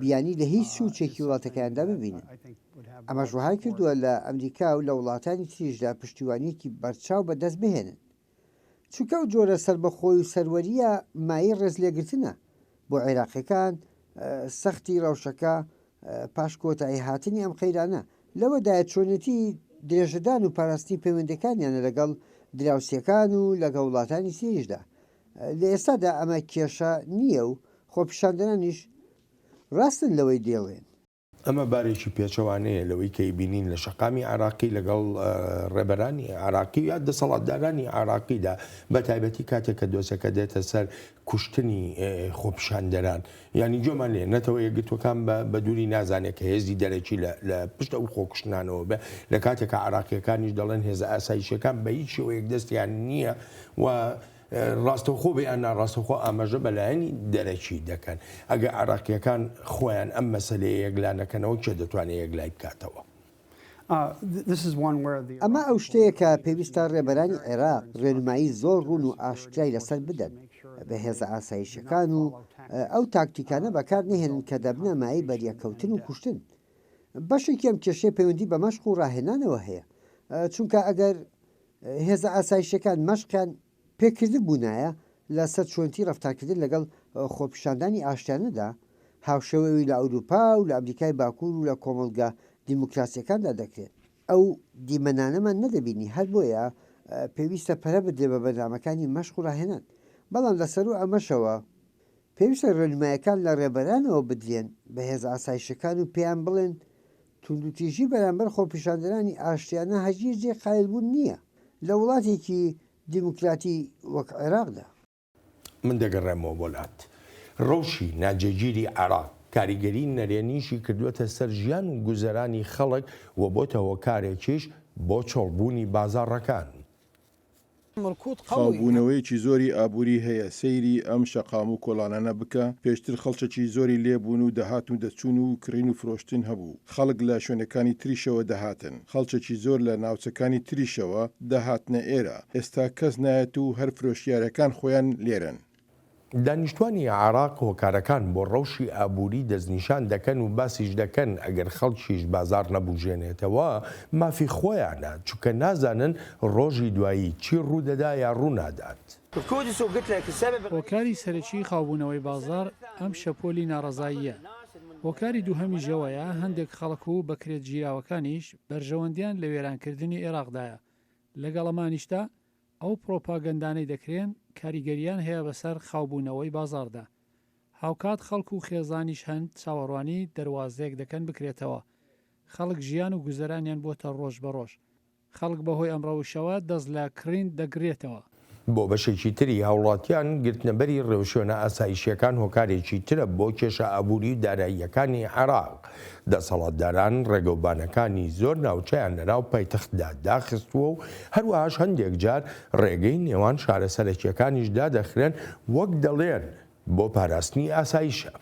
بیانی لە هیچ سوچێکی وڵاتەکەیاندا ببینن. ئەمەش وهای کردووە لە ئەمریکا و لە وڵاتانی تریشدا پشتیوانیەکی بەرچاو بەدەست بهێنن. چونکە ئەو جۆرە سربەخۆی و سەروەریە مای ڕێز لێگرتنە بۆ عێراقیەکان سەختی ڕەوشەکە پاش کۆتایی هاتنی ئەم قەیرانە لەوەدایە چۆنێتی درێژەدان و پاراستنی پەیوەندەکانیانە لەگەڵ دراوسەکان و لەگە وڵاتانی تریشدا. لە ئێستادا ئەمە کێشە نییە و خۆپیشاندنانیش ڕاستن لەوەی دێڵێن. ئەمە بارێکی پێچەوانەیە لەوەی کەی بینین لە شەقامی عراقی لەگەڵ ڕێبەرانی عراقی یا دەسەڵاتدارانی عراقیدا بە تایبەتی کاتێک کە دۆسەکە دێتە سەر کوشتنی خۆپیشاندەران ینی جۆمان لێ نەتەوە یەکگرتوەکان بە دووری نازانێت کە هێزی دەرەکی لە پشتە و خۆکشتنانەوە بێ لە کاتێکە عراقیەکانیش دەڵێن هێزە ئاسایشەکان بە هیچ شێوەیەک دەستیان نییە و ڕاستەوخۆ بێیان ناڕاستەخۆ ئاماژە بەلایەنی دەرەکی دەکەن. ئەگە عراقیەکان خۆیان ئەم مەسلەیە یەکلانەکەنەوە کێ دەتوانێت یەکلای بکاتەوە. ئەمە ئەو شتەیە کە پێویستە ڕێبەرانی عێراق ڕێنمایی زۆر ڕوون و ئاشکرای لەسەر بدەن بە هێزە ئاسایشەکان و ئەو تاکتیکانە بەکار نهێنن کە دەبنە مای بەریەکەوتن و کوشتن. بەشێکی ئەم کێشەیە پەیوەندی بە مەشق و ڕاهێنانەوە هەیە چونکە ئەگەر هێزە ئاسایشەکان مەشقیان پێکردن بوونایە لەسەر چۆنتی ڕفتارکردن لەگەڵ خۆپیشاندانی ئاشتیانەدا هاوشەوەی لە ئەوروپا و لە ئەمریکای باکوور و لە کۆمەلگا دیموکراسیەکاندا دەکرێت. ئەو دیمەنانەمان نەدەبینی هەر بۆیە پێویستە پەرە بدرێ بە بەردامەکانی مەشق و ڕاهێنان. بەڵام لەسەر و ئەمەشەوە پێویستە ڕێنمایەکان لە ڕێبەرانەوە بدرێن بە هێز ئاسایشەکان و پێیان بڵێن توندوتیژی بەرامبەر خۆپیشاندەرانی ئاشتیانە هەرگیز جێ قایلبوون نییە لە وڵاتێکی دیموکراتی وەک عێراقدا. من دەگەڕێمەوە وڵات ڕەوشی ناجێگیری عێراق کاریگەری نەرێنیشی کردوێتە سەر ژیان و گوزەرانی خەڵک و بۆتەوە کارێکیش بۆ چۆڵبوونی بازاڕەکان. خاڵبوونەوەیکی زۆری ئابووری هەیە سەیری ئەم شەقام و کۆڵانانە بکە پێشتر خەڵچێکی زۆری لێبوون و دەهات و دەچوون و کڕین و فرۆشتن هەبوو خەڵک لە شوێنەکانی تریشەوە دەهاتن خەڵچێکی زۆر لە ناوچەکانی تریشەوە دەهاتنە ئێرە ئێستا کەس نایەت و هەر فرۆشیارەکان خۆیان لێرن. دانیشتوانی عێراق هۆکارەکان بۆ ڕەوشی ئابووری دەستنیشان دەکەن و باسیش دەکەن ئەگەر خەڵکیش بازار نەبوژێنێتەوە مافی خۆیانە چونکە نازانن ڕۆژی دوایی چی ڕوودەدا یا ڕوونادات. هۆکاری سەرەکی خاوبوونەوەی بازار ئەم شەپۆلی ناڕەزاییە. هۆکاری دووهەمی ژەوەیە هەندێک خەڵک و بەکرێت گیراوەکانیش بەرژەوەندیان لە وێرانکردنی عێراقدایە. لەگەڵ ئەمانیشتا ئەو پرۆپاگەندانەی دەکرێن کاریگەریان هەیە بەسەر خاوبوونەوەی بازاردا. هاوکات خەڵک و خێزانیش هەند چاوەڕوانی دەواازەیەک دەکەن بکرێتەوە. خەڵک ژیان و گوزەرانیان بۆتە ڕۆژ بە ڕۆژ. خەڵک بەهۆی ئەمڕەوشەوە دەست لە کڕین دەگرێتەوە. بۆ بەشێکی تری هاوڵاتیان گرتنەبەری ڕێوشێنە ئاسایشیەکان هۆکارێکی ترە بۆ کێشە ئابووری و داراییەکانی عێراق. دەسەڵاتداران ڕێگەوبانەکانی زۆر ناوچەیان لەناو پایتەختدا داخستووە و هەروەهاش هەندێک جار ڕێگەی نێوان شارە سەرەکیەکانیشدا دەخرێن وەک دەڵێن بۆ پاراستنی ئاسایشە.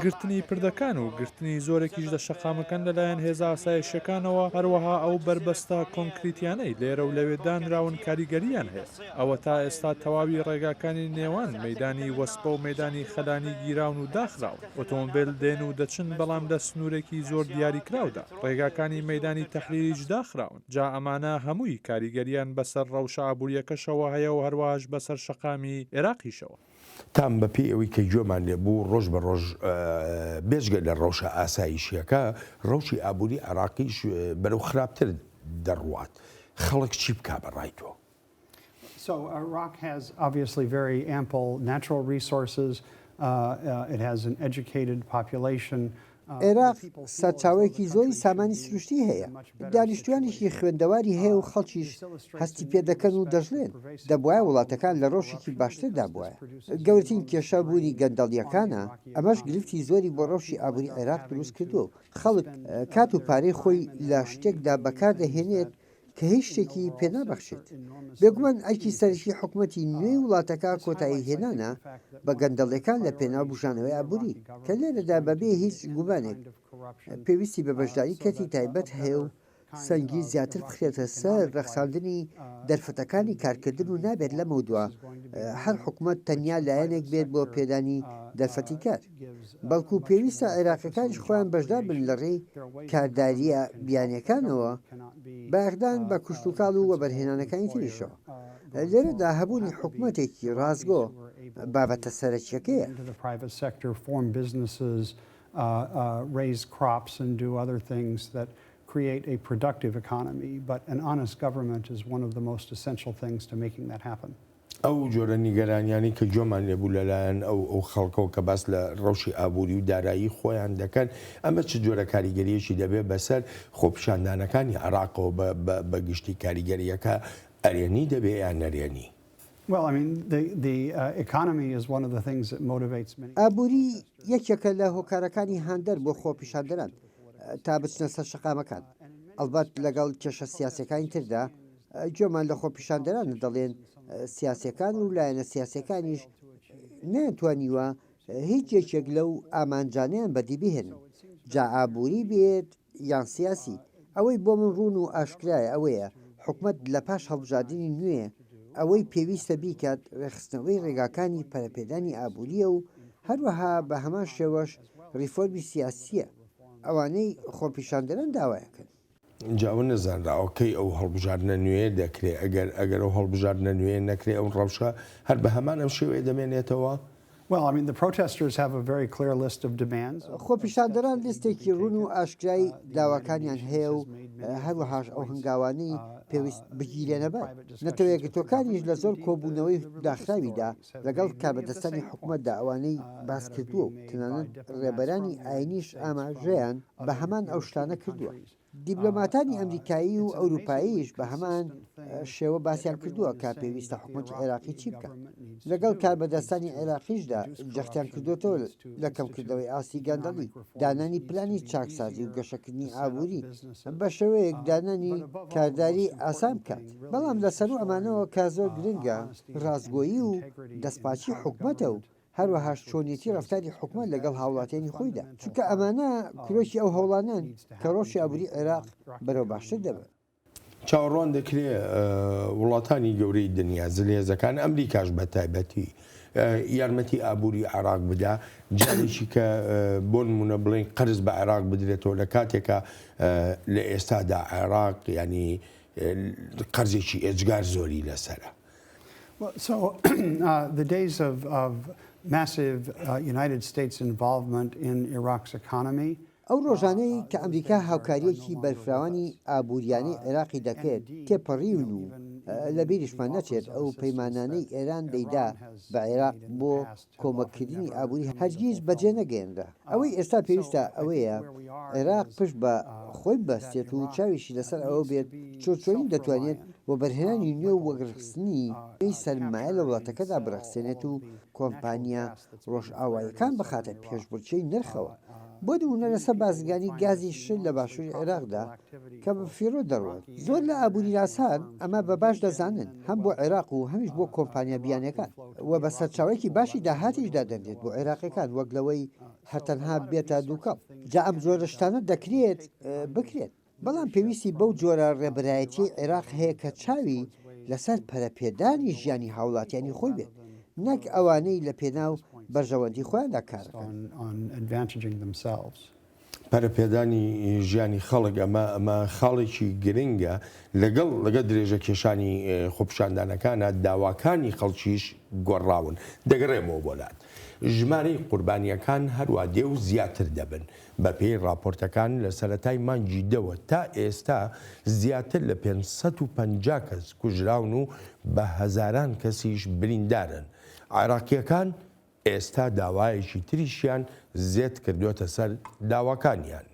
گرتنی پردەکان و گرتنی زۆرێکیش لە شەقامەکان لەلایەن هێزە ئاسایشەکانەوە هەروەها ئەو بربەستە کۆنکریتیانەی لێرە و لەوێ دانراون کاریگەریان هەیە. ئەوە تا ئێستا تەواوی ڕێگاکانی نێوان مەیدانی وەسپە و مەیدانی خەلانی گیراون و داخراون. ئۆتۆمبیل دێن و دەچن بەڵام لە سنوورێکی زۆر دیاریکراودا. ڕێگاکانی مەیدانی تەحریریش داخراون. جا ئەمانە هەمووی کاریگەریان بەسەر ڕەوشە ئابووریەکەشەوە هەیە و هەروەهاش بەسەر شەقامی عێراقیشەوە. تام بەپی ئەوەی کە گوێمان لێبوو ڕۆژ بە ڕۆژ بێژگە لە ڕەوشە ئاسایشیەکە ڕەوشی ئابووری عێراقیش بەرەو خراپتر دەڕوات. خەڵک چی بکا بەڕای تۆ؟ So Iraq has obviously very ample natural resources. It has an educated population. عێراق سەرچاوەیەکی زۆری سامانی سروشتی هەیە. دانیشتوانێکی خوێندەواری هەیە و خەڵکیش هەستی پێ دەکەن و دەژڵێن دەبواە وڵاتەکان لە ڕۆژێکی باشتردا بواە. گەورەترین کێشە بوونی گەندەڵیەکانە ئەمەش گرفتی زۆری بۆ ڕەوشی ئابووری عێراق دروست کردو. خەڵک کات و پارەی خۆی لە شتێکدا بەکاردەهێنێت کە هیچ شتێکی پێنابەخشێت. بێگومان ئەرکی سەرشی حکوومەتی نوێی وڵاتەکە کۆتایی هێنانە بە گەندەڵەکان لە پێناو بژانەوەی ئابووری کە لێرەدا بەبێ هیچ گومانێک پێویستی بە بەشداری کەتی تایبەت هەیە و سەنگی زیاتر بخرێتە سەر ڕەخساندنی دەرفەتەکانی کارکردن و نابێت لە مەودووە هەر حکوومەت تەنیا لایەنێک بێت بۆ پێدانی دەرفەتی کار. بەڵکو پێویستە عێراقیەکانیش خۆیان بەشدار بن لە ڕێی کارداریە بیانیەکانەوە باەخدان بە کوشتتوکاڵ و وەبەرهێنانەکانی تریشەوە. لێرەدا هەبوونی حکوومەتێکی ڕازگۆ بابەتە سەرەکیەکەیە. Raise crops and do other things that create a productive economy, but an honest government is one of the most essential things to making that happen. ئەو جۆرە نیگەرانیانی کە جۆمان لێبوو لەلایەن ئەو خەڵکەوە کە باس لە ڕەوشی ئابووری و دارایی خۆیان دەکەن ئەمە چ جۆرە کاریگەریەکی دەبێت بەسەر خۆپیشاندانەکانی عێراقەوە بە گشتی کاریگەریەکە ئەرێنی دەبێت یان نەرێنی؟ Well, I mean, the economy is one of the things that motivates many. ئابووری یەکێکە لە هۆکارەکانی هاندەر بۆ خۆپیشاندەران تا بچنە سەر شەقامەکان. ئەلبەت لەگەڵ کێشە سیاسەکانی تردا گوێمان لە خۆپیشاندەران دەڵێن سیاسەکان و لایەنە سیاسەکانیش ناتوانیوە هیچ یەکێک لەو ئامانجانیان بەدی بهێنن. جا ئابووری بێت یان سیاسی ئەوەی بۆ من ڕوون و ئاشکرایە ئەوەیە حکوومەت لە پاش هەڵبژاردننی نوێ ئەوەی پێویستە بیکات ڕێخستنەوەی ڕێگاکانی پەرەپێدانی ئابووریە و هەروەها بە هەمان شێوەش ریفۆرمی سیاسیە ئەوانەی خۆپیشاندەران داوایەکەن. جاوە نەزانراوەکەی ئەو هەڵبژاردنە نوێ دەکرێت ئەگەر ئەو هەڵبژاردنە نوێ نەکرێت ئەو ڕەوشە هەر بە هەمان ئەم شێوەیە دەمێنێتەوە؟ Well, I mean, the protesters have a very clear list of demands. خۆپیشاندەران لیستێکی ڕوون و ئاشکرای داواکانیان هەیە و هەروەهاش ئەو هەنگاوانەی پێویست بگیرێنەبەر. نەتەوەیەکەتۆکانیش لە زۆر کۆبوونەوەی داخراویدا لەگەڵ کاربەدەستانی حکوومەتدا ئەوانەی باس کردووە و تەنانەت ڕێبەرانی ئاینیش ئاماژەیان بە هەمان ئەو شتانە کردووە. دیبلۆماتانی ئەمریکایی و ئەوروپاییش بە هەمان شێوە باسییان کردووە کە پێویستە حکوومەتی عێراقی چی بکە. لەگەڵ کاربەدەستانی عێراقیشدا جەختیان کردوێتەوە لە کەمکردنەوەی ئاستی گەندەڵی، دانانی پلانی چاکسازی و گەشەکردنی ئابووری بە شێوەیەک دانانی کارداری ئاسان بکات. بەڵام لەسەر و ئەمانەوە کا زۆر گرنگە ڕازگۆیی و دەستپاچی حکوومەتە و هەروەها چۆنیەتی ڕفتاری حکوومەت لەگەڵ هاوڵاتیانی خۆیدا، چونکە ئەمانە کرۆکی ئەو هەوڵانان کە ڕۆژی ئابووری عێراق بەرەو باشتر دەبێت. چاوەڕوان دەکرێت وڵاتانی گەورەی دنیا زلێزەکان ئەمریکاش بە تایبەتی یارمەتی ئابووری عێراق بدا، جارێکی کە بۆ نمونە بڵێن قەرز بە عێراق بدرێتەوە لە کاتێکە لە ئێستادا عێراق ینی قەرزێکی ئێجگار زۆری لەسەرە. So the days of massive United States involvement in Iraq's economy. ئەو ڕۆژانەی کە ئەمریکا هاوکاریەکی بەرفراوانی ئابووریانی عێراقی دەکرێت تێپەڕیون و لە بیریشمان نەچێت ئەو پەیمانانەی ئێران دەیدا بە عێراق بۆ کۆمەکردنی ئابووری هەرگیز بەجێ نەگەێنرا. ئەوەی ئێستا پێویستە ئەوەیە عێراق پشت بە خۆی بەستێت و چاویشی لەسەر ئەوە بێت چۆچۆنی دەتوانێت بۆ بەرهێنانی نوێ و وەگرخستنی سەرمایە لە وڵاتەکەدا بڕەخسێنێت و کۆمپانیا ڕۆژئاواییەکان بخاتە پێشبڕکێی نرخەوە. بۆ نمونە لەسەر بازرگانی گازی شل لە باشووری عێراقدا کە بە فیرۆ دەڕوات. زۆر لە ئابووری راسان ئەمە بە باش دەزانن هەم بۆ عێراق و هەمیش بۆ کۆمپانیا بیانەکان و بە سەرچاوێکی باشی داهاتیشدا دەردێت بۆ عێراقیەکان وەک لەوەی هەرتەنها بێتە دووکەڵ. جا ئەم زۆرە شتانە دەکرێت بکرێت، بەڵام پێویستی بەو جۆرە ڕێبەرایەتی عێراق هەیە کە چاوی لەسەر پەرەپێدانی ژیانی هاوڵاتیانی خۆی بێت، نەک ئەوانەی لە پێناو بەرژەوەندی خۆیاندا کارەکەن. پەرەپێدانی ژیانی خەڵک ئەمە خاڵێکی گرنگە لەگەڵ درێژە کێشانی خۆپیشاندانەکانە داواکانی خەڵکیش گۆڕاون دەگەڕێمەوە بۆلات. ژمارەی قوربانیەکان هەروە دێ و زیاتر دەبن. بە پێی راپۆرتەکان لە سەرەتای مانگی دەوە تا ئێستا زیاتر لە 550 کەس کوژراون و بە هەزاران کەسیش بریندارن. عێراقیەکان ئێستا داوایەکی تریشیان زێت کردوێتە سەر داواکانیان.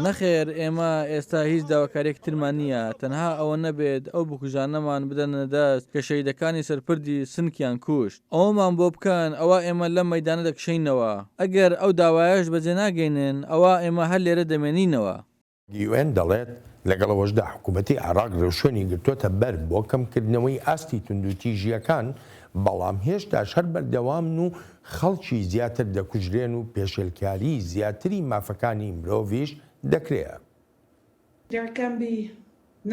نەخێر ئێمە ئێستا هیچ داواکاریەکترمان نییە، تەنها ئەوە نەبێت ئەو بکوژانەمان بدەنە دەست کە شەیدەکانی سەرپردی سنکیان کوشت. ئەوەمان بۆ بکەن ئەوە ئێمە لەم مەیدانە دەکشینەوە. ئەگەر ئەو داوایەش بەجێ ناگەینن ئەوە ئێمە هەر لێرە دەمێنینەوە. UN دەڵێت لەگەڵەوەشدا حکوومەتی عێراق ڕێوشێنی گرتوۆتە بەر بۆ کەمکردنەوەی ئاستی توندوتیژیەکان، بەڵام هێشتا شەر بەردەوامن و خەڵکی زیاتر دەکوژرێن و پێشێلکاری زیاتری مافەکانی مرۆڤیش دەکرێت. There can be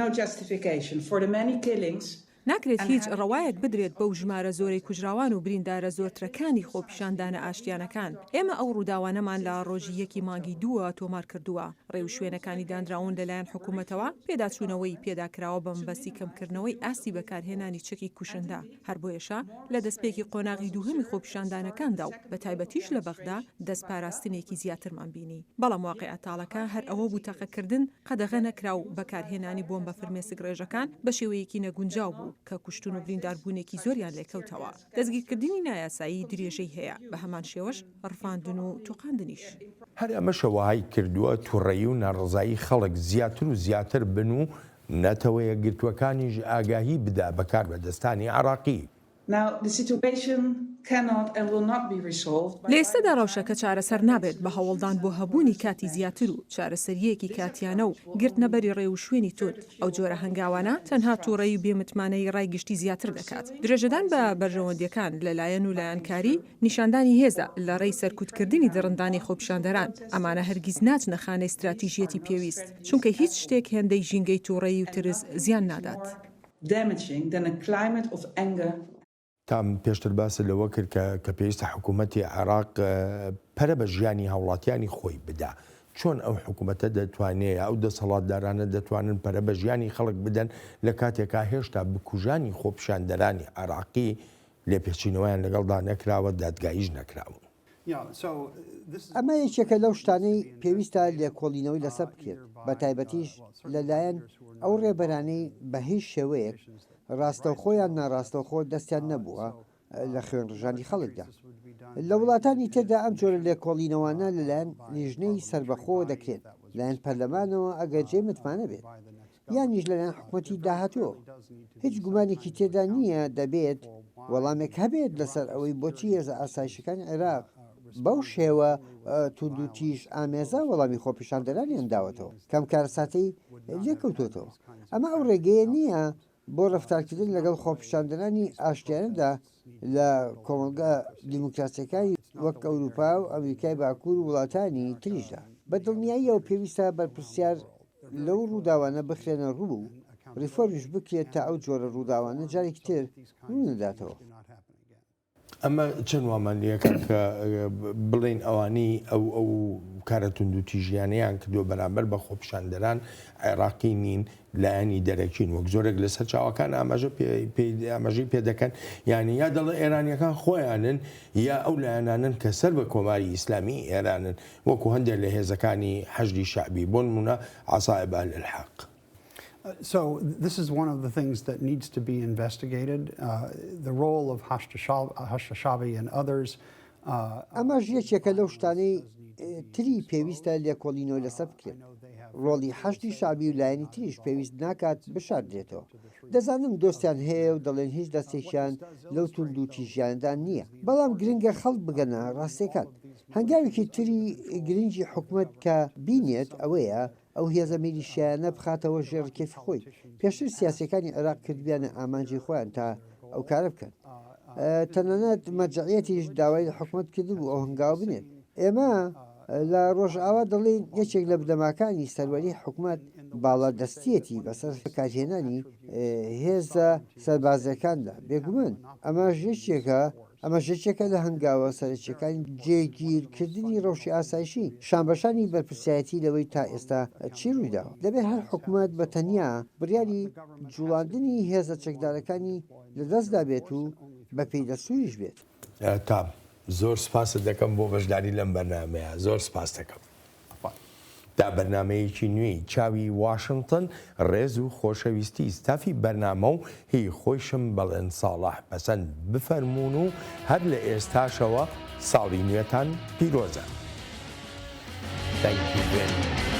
no justification for the many killings. ناکرێت هیچ ڕەوایەک بدرێت بەو ژمارە زۆرەی کوژراوان و بریندارە زۆرترەکانی خۆپیشاندانە ئاشتیانەکان. ئێمە ئەو ڕووداوانەمان لە ڕۆژی یەکی مانگی دووە تۆمار کردووە. ڕێو شوێنەکانی دانراون لەلایەن حکوومەتەوە پێداچوونەوەی پێداکراوە بە مەبەستی کەمکردنەوەی ئاستی بەکارهێنانی چەکی کوشندا. هەر بۆیەشە لە دەستپێکی قۆناغی دووهەمی خۆپیشاندانەکاندا و بە تایبەتیش لە بەغدا دەست پاراستنێکی زیاترمان بینی. بەڵام واقع ئەتاڵەکە هەر ئەوە بوو تەقەکردن قەدەغە نەکراو بەکارهێنانی بۆمبە فرمێسک ڕێژەکان بە شێوەیەکی نەگونجاو بوو کە کوشتون و برینداربوونێکی زۆریان لێکەوتەوە. دەستگیرکردنی نایاسایی درێژەی هەیە، بە هەمان شێوەش ڕفاندن و تووقاندنیش. هەر ئەمە شەوەهای کردووە تووڕێی و ناڕزایی خەڵک زیاتر و زیاتر بن و نەتەوەیە گرتوەکانیش ئاگاهی بدا بەکار بەدەستانی عێراقی. Now, the situation cannot and will not be resolved. لە ئێستادا ڕەوشەکە چارەسەر نابێت بە هەوڵدان بۆ هەبوونی کاتی زیاتر و چارەسەریەکی کاتیانە و گرتنەبەری ڕێ و شوێنی تۆت. ئەو جۆرە هەنگاوانە تەنها تووڕێی و بێمتمانەی ڕایگشتی زیاتر دەکات. درێژەدان بە بەرژەوەندیەکان لەلایەن و لایەنکاری نیشاندانی هێزە لە ڕێی سەرکوتکردنی دڕندانی خۆپیشاندەران. ئەمانە هەرگیز ناچنە خانەی استراتیژیەتی پێویست، چونکە هیچ شتێک هێندەی ژینگەی تووڕێی و ترس زیان نادات. Damaging than a climate of anger. تام پێشتر باس لەوە کرد کە پێویستە حکوومەتی عێراق پەرە بە ژیانی هاوڵاتیانی خۆی بدا. چۆن ئەو حکوومەتە دەتوانێت ئەو دەسەڵاتدارانە دەتوانن پەرە بە ژیانی خەڵک بدەن لە کاتێکا هێشتا بکوژانی خۆپیشاندەرانی عێراقی لێپێچینەوەیان لەگەڵدا نەکراوە، دادگاییش نەکراون. ئەمە یەکێکە لەو شتانەی پێویستە لێکۆڵینەوەی لەسەر بکرێت، بە تایبەتیش لەلایەن ئەو ڕێبەرانەی بە هیچ شێوەیەک ڕاستەوخۆیان ناڕاستەوخۆ دەستیان نەبووە لە خوێن ڕژانی خەڵکدا. لە وڵاتانی تێدا ئەم جۆرە لێکۆڵینەوانە لەلایەن لیژنەی سربەخۆ دەکرێت، لایەن پەرلەمانەوە ئەگەر جێ متمانە بێت، یانیش لەلایەن حکوومەتی داهاتووە. هیچ گومانێکی تێدا نییە دەبێت وەڵامێک هەبێت لەسەر ئەوەی بۆچی هێزە ئاسایشەکانی عێراق بەو شێوە توندوتیژ ئامێزە وەڵامی خۆپیشاندەرانیان داوەتەوە، کەم کارەساتەی لێکەوتوتەوە. ئەمە ئەو ڕێگەیە نییە بۆ ڕفتارکردن لەگەڵ خۆپیشاندەرانی ئاشتیانەدا لە کۆمەلگا دیموکراسیەکانی وەک ئەوروپا و ئەمریکای باکوور و وڵاتانی تریشدا. بە دڵنیاییەوە پێویستە بەرپرسیار لەو ڕووداوانە بخرێنە ڕوو و ریفۆرمیش بکرێت تا ئەو جۆرە ڕووداوانە جارێکی تر ڕوو نەداتەوە. ئەمە چەند وامانیەکە کە بڵێن ئەوانەی ئەو کارە توندوتیژیانەیان کردو بەرامبەر بە خۆپیشاندەران عێراقی نین لایەنی دەرەکین وەک زۆرێک لەسەر چاوەکان ئاماژەی پێ دەکەن، یانی یا دەڵێ ئێرانیەکان خۆیانن یا ئەو لایەنانن کە سەر بە کۆماری ئیسلامی ئێرانن، وەکو هەندێک لە هێزەکانی حەشدی شعبی بۆ نمونە عەسایب ئەل-حەق. So this is one of the things that needs to be investigated. The role of Hashtashabi and others. ئەمەش یەکێکە لەو شتانەی تری پێویستە لێکۆڵینەوە لەسەر بکرێت. ڕۆڵی حەشتی شعبی و لایەنی تریش پێویست ناکات بشاردرێتەوە. دەزانم دۆستیان هەیە و دەڵێن هیچ دەستێکیان لەو توندوتیژیاندا نییە، بەڵام گرنگە خەڵک بگەنە ڕاستیەکان. هەنگاوێکی تری گرنگی حکوومەت کە بینێت ئەوەیە ئەو هێزە میلیشیانە بخاتەوە ژێر کێفی خۆی. پێشتر سیاسەکانی عێراق کردبیانە ئامانجی خۆیان تا ئەو کارە بکەن. تەنانەت مەرجعیەتیش داوای حکوومەت کردبوو ئەو هەنگاو بنێت. ئێمە لە ڕۆژئاوا دەڵێن یەکێک لە بدەماکانی سەروەری حکوومەت باڵادەستیەتی بەسەر کارهێنانی هێزە سەربازەکاندا. بێگومان ئەمە ژێکێکە لە هەنگاوە سەرچیەکانی جێگیرکردنی ڕەوشی ئاسایشی شانبەشانی بەرپرسایەتی لەوەی تا ئێستا چی ڕوویداوە. دەبێت هەر حکوومەت بە تەنیا بڕیاری جوڵاندنی هێزە چەکدارەکانی لەدەستدا بێت و بە پێیدەسووریش بێت. تام زۆر سپاس دەکەم بۆ بەشداری لەم بەرنامەیە، زۆر سپاس دەکەم. دا بەرنمەیەکی نوێی چاوی واشنگتن ڕێز و خۆشەویستی ستافی بەرنامە و هی خۆشم بەڵێن ساڵح پەسەند بفەرمونون و هەر لە ئێستاشەوە ساڵی نوێتان پیرۆزە. Thank you very much.